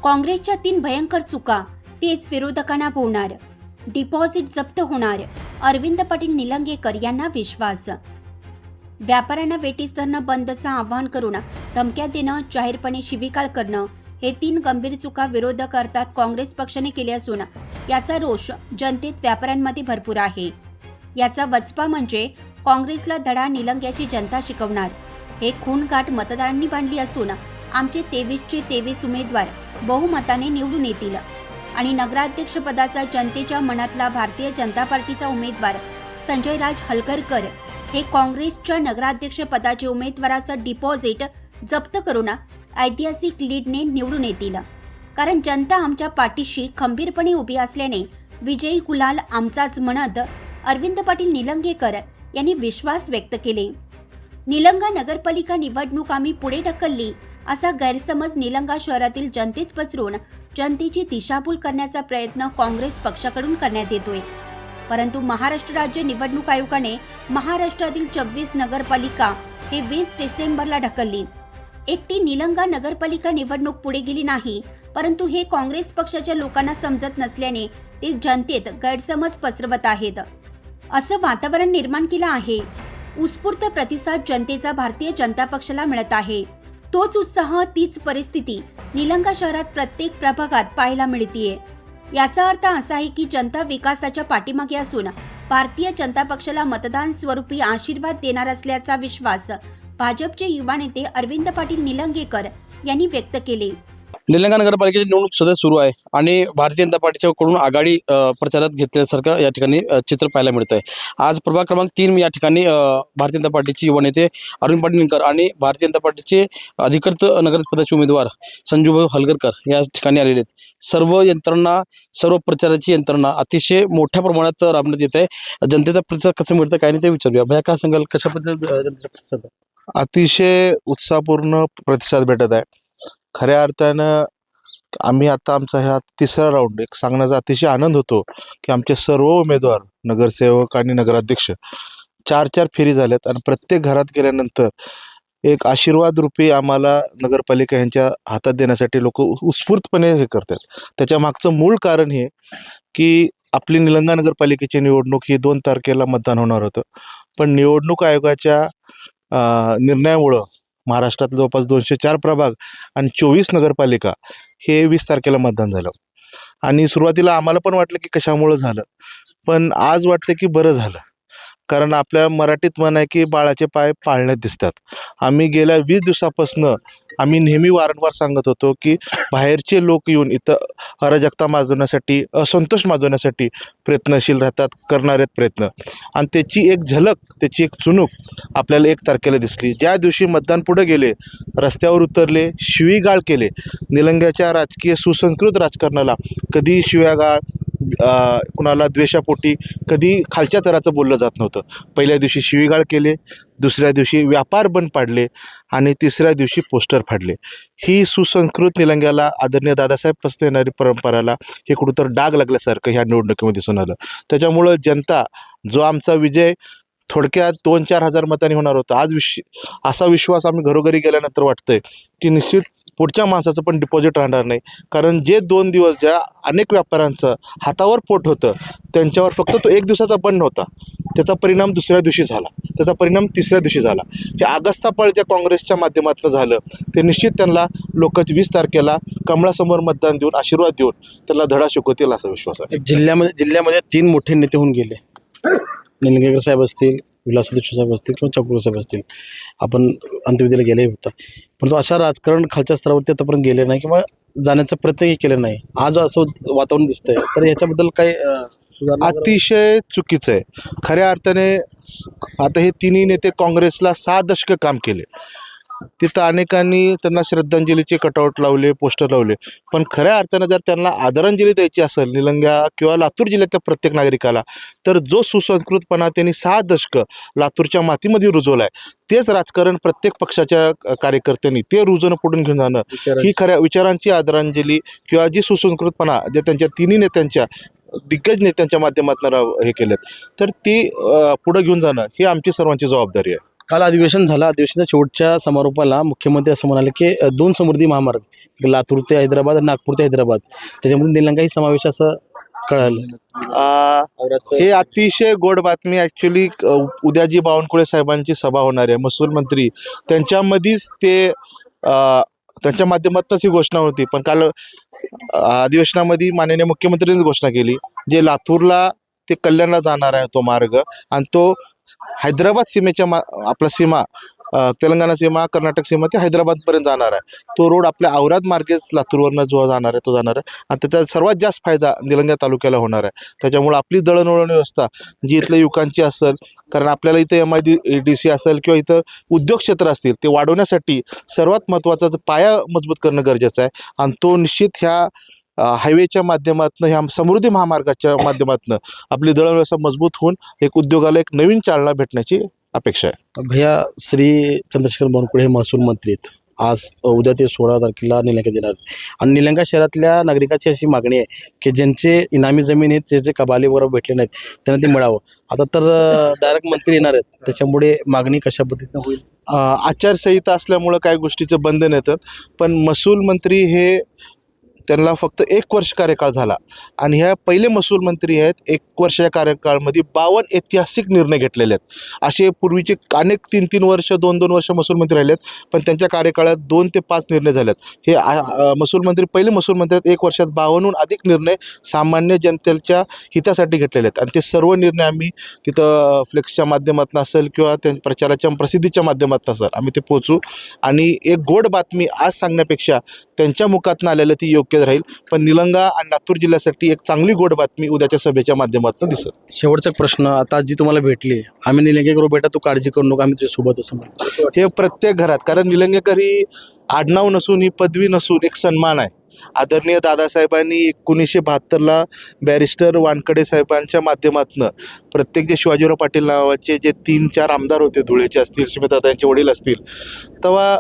काँग्रेसच्या 3 भयंकर चुका, तेच विरोधकांना भोवणार. डिपॉझिट जप्त होणार. अरविंद पाटील निलंगेकर यांना विश्वास. व्यापाऱ्यांना वेठीस धरणं बंदचं आवाहन करून धमक्या देणं, जाहीरपणे शिवीगाळ करणं हे 3 गंभीर चुका विरोधक अर्थात काँग्रेस पक्षाने केले असून याचा रोष जनतेत व्यापाऱ्यांमध्ये भरपूर आहे. याचा वचपा म्हणजे काँग्रेसला धडा निलंग्याची जनता शिकवणार. हे खूणगाठ मतदारांनी बांधली असून आमचे 23चे 23 उमेदवार बहुमताने निवडून येतील आणि नगराध्यक्षपदाचा जनतेच्या मनातला भारतीय जनता पार्टीचा उमेदवार संजयराज हलगरकर हे काँग्रेसच्या नगराध्यक्षपदाचे उमेदवाराचं डिपॉझिट जप्त करून ऐतिहासिक लीडने निवडून येतील. कारण जनता आमच्या पाठीशी खंबीरपणे उभी असल्याने विजयी गुलाल आमचाच म्हणत अरविंद पाटील निलंगेकर यांनी विश्वास व्यक्त केले. निलंगा नगरपालिका निवडणूक आम्ही पुढे ढकलली असा गैरसमज निलंगा शहरातील जनतेत पसरून जनतेची दिशाभूल करण्याचा प्रयत्न काँग्रेस पक्षाकडून करण्यात येतोय. परंतु महाराष्ट्र राज्य निवडणूक आयोगाने महाराष्ट्रातील 24 नगरपालिका हे 20 डिसेंबरला ढकलली. एकटी निलंगा नगरपालिका निवडणूक पुढे गेली नाही, परंतु हे काँग्रेस पक्षाच्या लोकांना समजत नसल्याने ते जनतेत गैरसमज पसरवत आहेत. असं वातावरण निर्माण केलं आहे. उत्स्फूर्त प्रतिसाद जनतेचा भारतीय जनता पक्षाला मिळत आहे. तोच उत्साह, तीच परिस्थिती निलंगा शहरात प्रत्येक प्रभागात पाहायला मिळतीये. याचा अर्थ असा आहे की जनता विकासाच्या पाठीमागे असून भारतीय जनता पक्षाला मतदान स्वरूपी आशीर्वाद देणार असल्याचा विश्वास भाजपचे युवा नेते अरविंद पाटील निलंगेकर यांनी व्यक्त केले. निलंगा नगरपालिकेची निवडणूक सध्या सुरू आहे आणि भारतीय जनता पार्टीच्याकडून आघाडी प्रचारात घेतल्यासारखं या ठिकाणी चित्र पाहायला मिळत आहे. आज प्रभाग क्रमांक 3 या ठिकाणी भारतीय जनता पार्टीचे युवा नेते अरविंद पाटील निलंगेकर आणि भारतीय जनता पार्टीचे अधिकृत नगरपदाचे उमेदवार संजूभाऊ हलगरकर या ठिकाणी आलेले आहेत. सर्व यंत्रणा, सर्व प्रचाराची यंत्रणा अतिशय मोठ्या प्रमाणात राबवण्यात येत आहे. जनतेचा प्रतिसाद कसं मिळतं काय नाही ते विचारूया. भैया काय सांगाल, कशा पद्धतीने जनतेचा प्रतिसाद? अतिशय उत्साहपूर्ण प्रतिसाद भेटत आहे. खऱ्या अर्थानं आम्ही आता आमचा ह्या 3रा राऊंड एक सांगण्याचा अतिशय आनंद होतो की आमचे सर्व उमेदवार, नगरसेवक आणि नगराध्यक्ष 4 फेरी झाल्यात आणि प्रत्येक घरात गेल्यानंतर एक आशीर्वाद रूपी आम्हाला नगरपालिका यांच्या हातात देण्यासाठी लोक उत्स्फूर्तपणे हे करतात. त्याच्या मागचं मूळ कारण हे की आपली निलंगा नगरपालिकेची निवडणूक ही 2 तारखेला मतदान होणार होतं, पण निवडणूक आयोगाच्या निर्णयामुळं महाराष्ट्रात जवळपास 204 प्रभाग आणि 24 नगरपालिका हे 20 तारखेला मतदान झालं. आणि सुरुवातीला आम्हाला पण वाटलं की कशामुळं झालं, पण आज वाटतं की बरं झालं. कारण आपल्या मराठीत म्हण आहे की बाळाचे पाय पाळण्यात दिसतात. आम्ही गेल्या 20 दिवसापासून आम्ही नेहमी वारंवार सांगत होतो की बाहेरचे लोक येऊन इथं अराजकता माजवण्यासाठी, असंतोष माजवण्यासाठी प्रयत्नशील राहतात, करणार आहेत प्रयत्न. आणि त्याची एक झलक, त्याची एक चुणूक आपल्याला 1 तारखेला दिसली. ज्या दिवशी मतदान पुढे गेले, रस्त्यावर उतरले, शिवीगाळ केले. निलंग्याच्या राजकीय सुसंस्कृत राजकारणाला कधी शिव्यागाळ, कुणाला द्वेषापोटी कधी खालच्या तराचं बोललं जात नव्हतं. पहिल्या दिवशी शिवीगाळ केले, दुसऱ्या दिवशी व्यापार बंद पाडले आणि 3ऱ्या दिवशी पोस्टर फाडले. ही सुसंस्कृत निलंग्याला, आदरणीय दादासाहेब पस्ते येणारी परंपराला हे कुठंतर डाग लागल्यासारखं ह्या निवडणुकीमध्ये दिसून आलं. त्याच्यामुळं जनता, जो आमचा विजय थोडक्यात 2-4 हजार मतांनी होणार होता, आज असा विश्वास आम्ही घरोघरी गेल्यानंतर वाटतंय की निश्चित पुढच्या माणसाचं पण डिपॉझिट राहणार नाही. कारण जे 2 दिवस ज्या अनेक व्यापाऱ्यांचं हातावर पोट होतं, त्यांच्यावर फक्त तो 1 दिवसाचा बंद नव्हता, त्याचा परिणाम 2ऱ्या दिवशी झाला, त्याचा परिणाम 3ऱ्या दिवशी झाला. हे आगस्तापळ ज्या काँग्रेसच्या माध्यमातून झालं ते निश्चित त्यांना लोक 20 तारखेला कमळासमोर मतदान देऊन, आशीर्वाद देऊन त्यांना धडा शिकवतील असा विश्वास आहे. जिल्ह्यामध्ये 3 मोठे नेते होऊन गेले. निलंगेकर साहेब असतील, विलासराव साहेब असतील किंवा चक्र साहेब असतील. आपण अंत्यविधीला गेले होता, परंतु अशा राजकारण खालच्या स्तरावरती आतापर्यंत गेले नाही किंवा जाण्याचा प्रयत्नही केले नाही. आज असं वातावरण दिसतंय, तर ह्याच्याबद्दल काय अतिशय चुकीचं आहे. खऱ्या अर्थाने आता हे 3ही नेते काँग्रेसला 6 दशकं काम केले. तिथं अनेकांनी त्यांना श्रद्धांजलीचे कटआउट लावले, पोस्टर लावले, पण खऱ्या अर्थानं जर त्यांना आदरांजली द्यायची असेल निलंगा किंवा लातूर जिल्ह्यातल्या प्रत्येक नागरिकाला, तर जो सुसंस्कृतपणा त्यांनी 6 दशकं लातूरच्या मातीमध्ये रुजवला आहे, तेच राजकारण प्रत्येक पक्षाच्या कार्यकर्त्यांनी ते रुजवणं पुढून घेऊन जाणं, ही खऱ्या विचारांची आदरांजली किंवा जी सुसंस्कृतपणा जे त्यांच्या 3ही नेत्यांच्या, दिग्गज नेत्यांच्या माध्यमातून हे केलेत, तर ती पुढे घेऊन जाणं ही आमची सर्वांची जबाबदारी आहे. काल अधिवेशन झालं. अधिवेशनाच्या शेवटच्या समारोपाला मुख्यमंत्री असं म्हणाले की 2 समृद्धी महामार्ग, एक लातूर ते हैदराबाद आणि नागपूर ते हैदराबाद, त्याच्यामध्ये निलंगाही समावेश असं कळालं. हे अतिशय गोड बातमी. ॲक्च्युली उद्या जी बावनकुळे साहेबांची सभा होणार आहे, महसूल मंत्री त्यांच्यामध्येच ते त्यांच्या माध्यमातूनच ही घोषणा होती. पण काल अधिवेशनामध्ये माननीय मुख्यमंत्र्यांनी घोषणा केली, जे लातूरला ते कल्याणला जाणार आहे तो मार्ग, आणि तो हैदराबाद सीमेच्या आपला सीमा, तेलंगणा सीमा, कर्नाटक सीमा ते हैदराबादपर्यंत जाणार आहे. तो रोड आपल्या औराद मार्गेच लातूरवरनं जो जाणार आहे तो जाणार आहे, आणि त्याचा सर्वात जास्त फायदा निलंगा तालुक्याला होणार आहे. त्याच्यामुळे आपली दळणवळण व्यवस्था जी इथल्या युवकांची असेल, कारण आपल्याला इथं MIDC असेल किंवा इथं उद्योग क्षेत्र असतील, ते वाढवण्यासाठी सर्वात महत्त्वाचा पाया मजबूत करणं गरजेचं आहे. आणि तो निश्चित ह्या हायवेच्या माध्यमातून, ह्या समृद्धी महामार्गाच्या माध्यमातून आपली दळणव्यवस्था मजबूत होऊन एक उद्योगाला एक नवीन चालना भेटण्याची अपेक्षा आहे. भैया, श्री चंद्रशेखर बावनकुळे हे महसूल मंत्री आहेत. आज उद्या ते 16 तारखेला निलंगा देणार आहेत. आणि निलंगा शहरातल्या नागरिकांची अशी मागणी आहे की ज्यांचे इनामी जमीन आहेत, त्याचे कबाले वगैरे भेटले नाहीत, त्यांना ते मिळावं. आता तर डायरेक्ट मंत्री येणार आहेत, त्याच्यामुळे मागणी कशा पद्धतीनं होईल? आचारसंहिता असल्यामुळं काही गोष्टीचं बंधन येतात. पण महसूल मंत्री हे त्यांना फक्त 1 वर्ष कार्यकाळ झाला, आणि ह्या पहिले महसूल मंत्री आहेत. 1 वर्षाच्या कार्यकाळामध्ये 52 ऐतिहासिक निर्णय घेतलेले आहेत. असे पूर्वीचे अनेक 3-3 वर्ष, 2-2 वर्ष महसूल मंत्री राहिले आहेत, पण त्यांच्या कार्यकाळात 2 ते 5 निर्णय झालेत. हे महसूल मंत्री, पहिले महसूल मंत्री आहेत. 1 वर्षात 52हून अधिक निर्णय सामान्य जनतेच्या हितासाठी घेतलेले आहेत, आणि ते सर्व निर्णय आम्ही तिथं फ्लेक्सच्या माध्यमातून असेल किंवा त्या प्रचाराच्या प्रसिद्धीच्या माध्यमातून असेल आम्ही ते पोचू. आणि एक गोड बातमी आज सांगण्यापेक्षा त्यांच्या मुखातून आलेलं ती योग्य राहील. पण निलंगा आणि लातूर जिल्ह्यासाठी एक चांगली गोड बातमी उद्याच्या सभेच्या माध्यमातून दिसत. शेवटचा प्रश्न, आता जी तुम्हाला भेटली, आम्ही निलंगेकर बेटा तू काळजी करू नको, आम्ही तुझ्यासोबत असं म्हणतो. हे प्रत्येक घरात, कारण निलंगेकर ही आडनाव नसून, ही पदवी नसून एक सन्मान आहे. आदरणीय दादासाहेबांनी 1972ला बॅरिस्टर वानकडे साहेबांच्या माध्यमातून प्रत्येक जे शिवाजीराव पाटील नावाचे जे 3-4 आमदार होते, धुळेचे असतील, स्मिताताईंचे वडील असतील, तेव्हा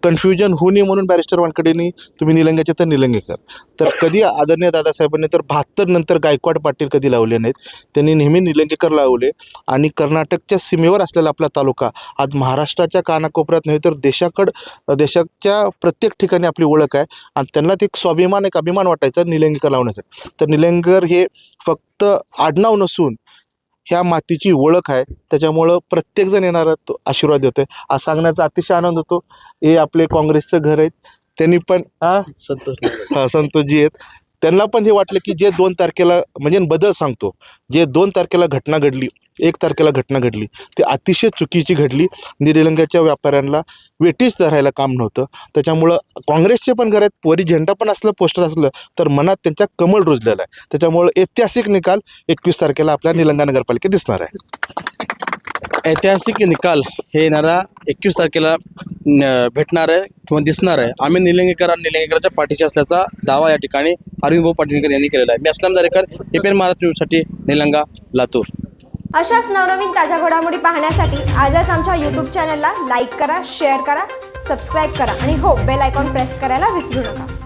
कन्फ्युजन होऊ नये म्हणून बॅरिस्टर वानकडेंनी तुम्ही निलंग्याचे तर निलंगेकर, तर कधी आदरणीय दादासाहेबांनी तर 72 नंतर गायकवाड पाटील कधी लावले नाहीत. त्यांनी नेहमी निलंगेकर लावले. आणि कर्नाटकच्या सीमेवर असलेला आपला तालुका आज महाराष्ट्राच्या कानाकोपऱ्यात नाही तर देशाच्या प्रत्येक ठिकाणी आपली ओळख आहे. आणि त्यांना ते एक स्वाभिमान, एक अभिमान वाटायचा निलंगेकर लावण्यासाठी. तर निलंगेकर हे फक्त आडनाव नसून ह्या मातीची ओळख आहे. त्याच्यामुळं प्रत्येकजण येणारा तो आशीर्वाद देतोय. आज सांगण्याचा अतिशय आनंद होतो. हे आपले काँग्रेसचं घर आहेत, त्यांनी पण संतोषजी आहेत, त्यांना पण हे वाटलं की जे 2 तारखेला म्हणजे बदल सांगतो, जे 2 तारखेला घटना घडली, 1 तारखेला घटना घडली, ती अतिशय चुकीची घडली. निलंग्याच्या व्यापाऱ्यांना वेटीस धरायला काम नव्हतं. त्याच्यामुळं काँग्रेसचे पण घर आहेत, वरी झेंडा पण असलं, पोस्टर असलं, तर मनात त्यांच्या कमळ रुजलेला आहे. त्याच्यामुळं ऐतिहासिक निकाल 21 तारखेला आपल्या निलंगा नगरपालिकेत दिसणार आहे. ऐतिहासिक निकाल हे येणारा 21 तारखेला भेटणार आहे किंवा दिसणार आहे. आम्ही निलंगेकर आणि निलंगेकरांच्या पाठीशी असल्याचा दावा या ठिकाणी अरविंद भाऊ पाटीलकर यांनी केलेला आहे. मी असलम दारेकर, APN महाराष्ट्र न्यूजसाठी निलंगा, लातूर. अशाच नवनवीन ताज्या घडामोडी पाहण्यासाठी आजच आमच्या यूट्यूब चॅनलला लाईक करा, शेअर करा, सबस्क्राईब करा आणि हो, बेल आयकॉन प्रेस करायला विसरू नका.